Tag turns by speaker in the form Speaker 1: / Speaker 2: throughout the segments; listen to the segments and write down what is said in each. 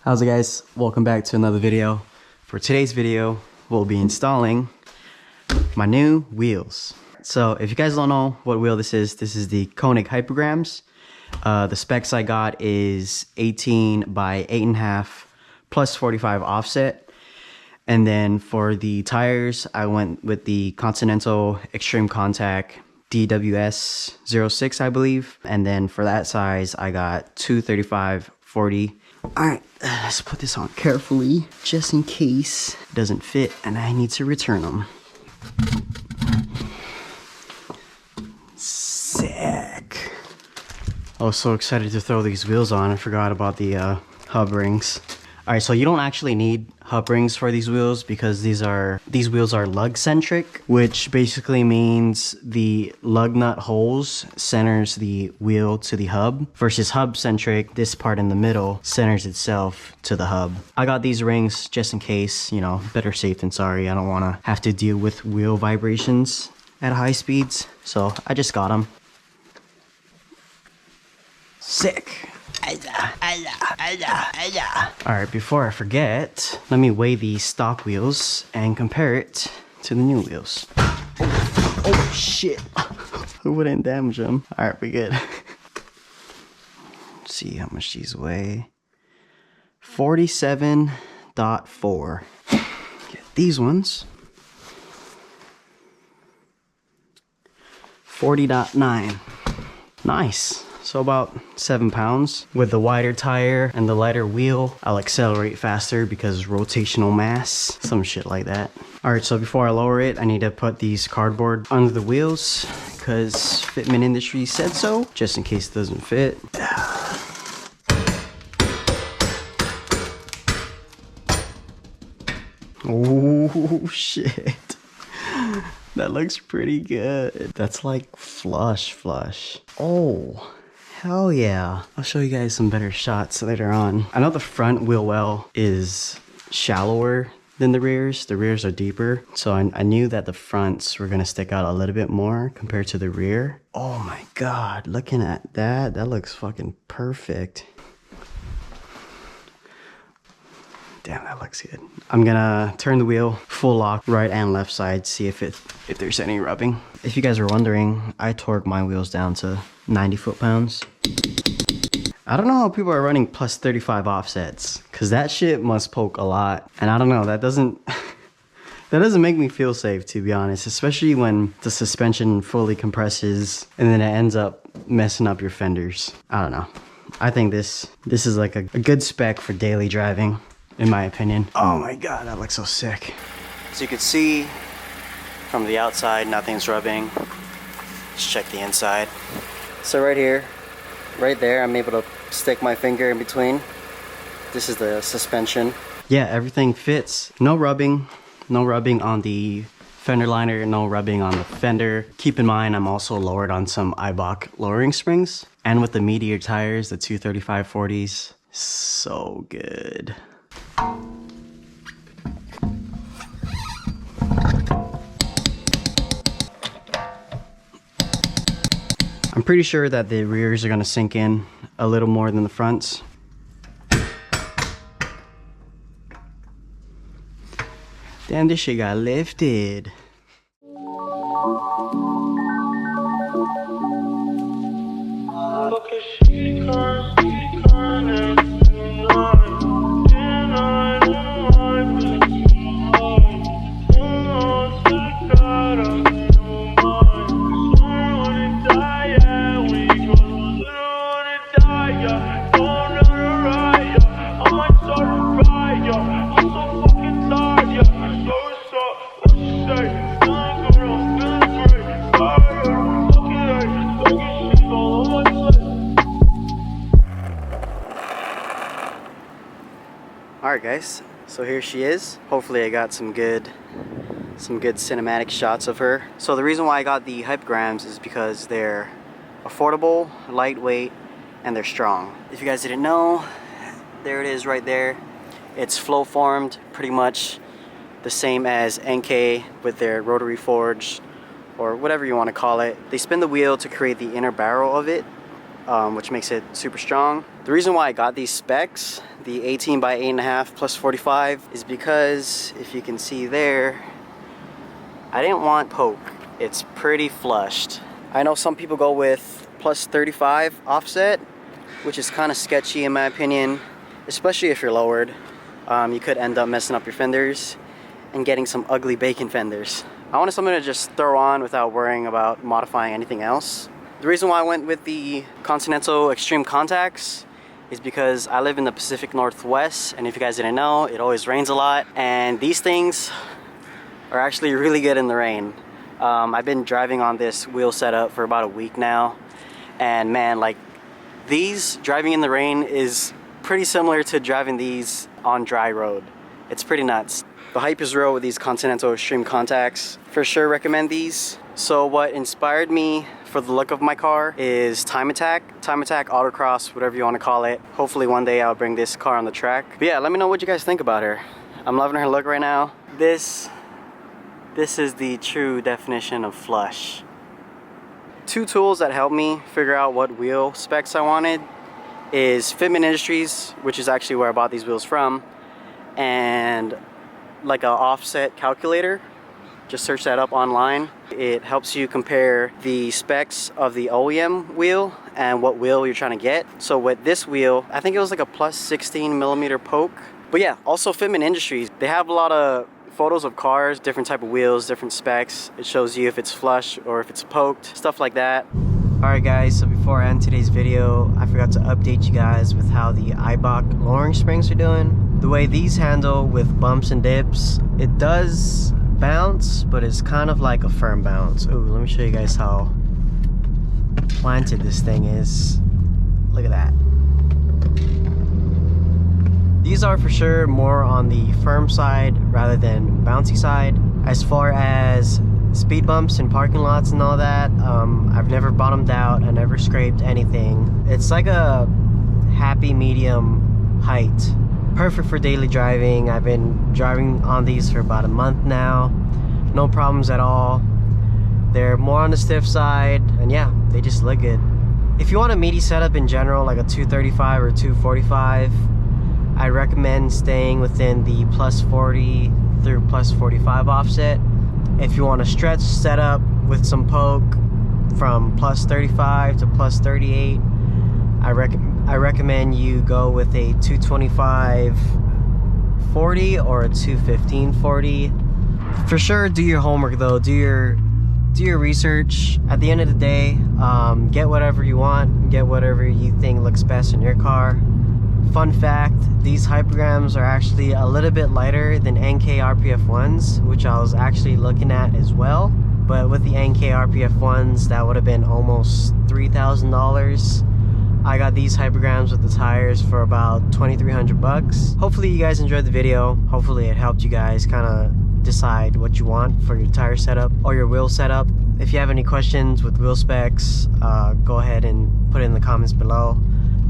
Speaker 1: How's it, guys? Welcome back to another video. For today's video, we'll be installing my new wheels. So if you guys don't know what wheel this is the Konig hypergrams. The specs I got is 18 by 8.5 plus 45 offset. And then for the tires, I went with the Continental Extreme Contact DWS 06, I believe. And then for that size, I got 235/40. All right, let's put this on carefully, just in case it doesn't fit and I need to return them. Sick. I was so excited to throw these wheels on, I forgot about the hub rings. All right, so you don't actually need hub rings for these wheels because these wheels are lug centric, which basically means the lug nut holes centers the wheel to the hub, versus hub centric, this part in the middle centers itself to the hub. I got these rings just in case, you know, better safe than sorry. I don't want to have to deal with wheel vibrations at high speeds, so I just got them. Sick. Alright, before I forget, let me weigh these stock wheels and compare it to the new wheels. Oh shit. Who wouldn't damage them? Alright, we good. Let's see how much these weigh. 47.4. Get these ones. 40.9. Nice. So about 7 pounds. With the wider tire and the lighter wheel, I'll accelerate faster because rotational mass, some shit like that. All right, so before I lower it, I need to put these cardboard under the wheels because Fitment Industry said so, just in case it doesn't fit. Oh shit. That looks pretty good. That's like flush. Oh. Hell yeah. I'll show you guys some better shots later on. I know the front wheel well is shallower than the rears. The rears are deeper. So I knew that the fronts were gonna stick out a little bit more compared to the rear. Oh my God, looking at that, that looks fucking perfect. Damn, that looks good. I'm gonna turn the wheel full lock right and left side, see if there's any rubbing. If you guys are wondering, I torque my wheels down to 90 foot-pounds. I don't know how people are running plus 35 offsets, cause that shit must poke a lot. And I don't know, that doesn't make me feel safe, to be honest, especially when the suspension fully compresses and then it ends up messing up your fenders. I don't know. I think this is like a good spec for daily driving, in my opinion. Oh my God, that looks so sick. As you can see from the outside, nothing's rubbing. Let's check the inside. So right here, right there, I'm able to stick my finger in between. This is the suspension. Yeah, everything fits. No rubbing on the fender liner, no rubbing on the fender. Keep in mind, I'm also lowered on some eibach lowering springs. And with the meatier tires, the 235/40s, so good. I'm pretty sure that the rears are gonna sink in a little more than the fronts. Damn, this shit got lifted. Alright guys, so here she is. Hopefully I got some good cinematic shots of her. So the reason why I got the hypergrams is because they're affordable, lightweight, and they're strong. If you guys didn't know, there it is right there. It's flow formed, pretty much the same as NK with their rotary forge or whatever you want to call it. They spin the wheel to create the inner barrel of it. which makes it super strong. The reason why I got these specs, the 18 by 8.5 plus 45, is because if you can see there, I didn't want poke. It's pretty flushed. I know some people go with plus 35 offset, which is kind of sketchy in my opinion, especially if you're lowered. You could end up messing up your fenders and getting some ugly bacon fenders. I wanted something to just throw on without worrying about modifying anything else. The reason why I went with the Continental Extreme Contacts is because I live in the Pacific Northwest, and if you guys didn't know, it always rains a lot, and these things are actually really good in the rain. I've been driving on this wheel setup for about a week now, and man, like, these driving in the rain is pretty similar to driving these on dry road. It's pretty nuts. The hype is real with these Continental Extreme Contacts. For sure recommend these. So what inspired me for the look of my car is Time Attack, Autocross, whatever you want to call it. Hopefully one day I'll bring this car on the track. But yeah, let me know what you guys think about her. I'm loving her look right now. This is the true definition of flush. Two tools that helped me figure out what wheel specs I wanted is Fitment Industries, which is actually where I bought these wheels from, and like an offset calculator. Just search that up online. It helps you compare the specs of the OEM wheel and what wheel you're trying to get. So with this wheel, I think it was like a plus 16 millimeter poke. But yeah, also Fitment Industries, they have a lot of photos of cars, different type of wheels, different specs. It shows you if it's flush or if it's poked, stuff like that. Alright guys, so before I end today's video, I forgot to update you guys with how the eibach lowering springs are doing. The way these handle with bumps and dips, it does bounce, but it's kind of like a firm bounce. Ooh, let me show you guys how planted this thing is. Look at that. These are for sure more on the firm side rather than bouncy side. As far as speed bumps in parking lots and all that, I've never bottomed out. I never scraped anything. It's like a happy medium height. Perfect for daily driving. I've been driving on these for about a month now. No problems at all. They're more on the stiff side, and yeah, they just look good. If you want a meaty setup in general, like a 235 or 245, I recommend staying within the plus 40 through plus 45 offset. If you want a stretch setup with some poke from plus 35 to plus 38, I recommend you go with a 225 40 or a 215 40. For sure, do your homework though. Do your research. At the end of the day, get whatever you want, get whatever you think looks best in your car. Fun fact, these hypergrams are actually a little bit lighter than NK RPF ones, which I was actually looking at as well. But with the NK RPF ones, that would have been almost $3,000. I got these hypergrams with the tires for about 2,300 bucks. Hopefully you guys enjoyed the video. Hopefully it helped you guys kind of decide what you want for your tire setup or your wheel setup. If you have any questions with wheel specs, go ahead and put it in the comments below.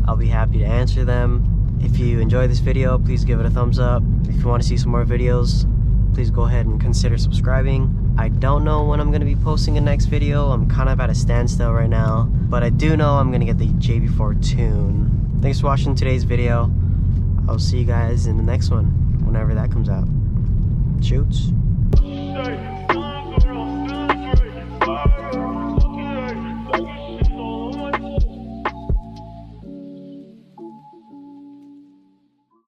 Speaker 1: I'll be happy to answer them. If you enjoyed this video, please give it a thumbs up. If you want to see some more videos, please go ahead and consider subscribing. I don't know when I'm going to be posting a next video. I'm kind of at a standstill right now, but I do know I'm going to get the JB4 tune. Thanks for watching today's video. I'll see you guys in the next one, whenever that comes out. Shoots.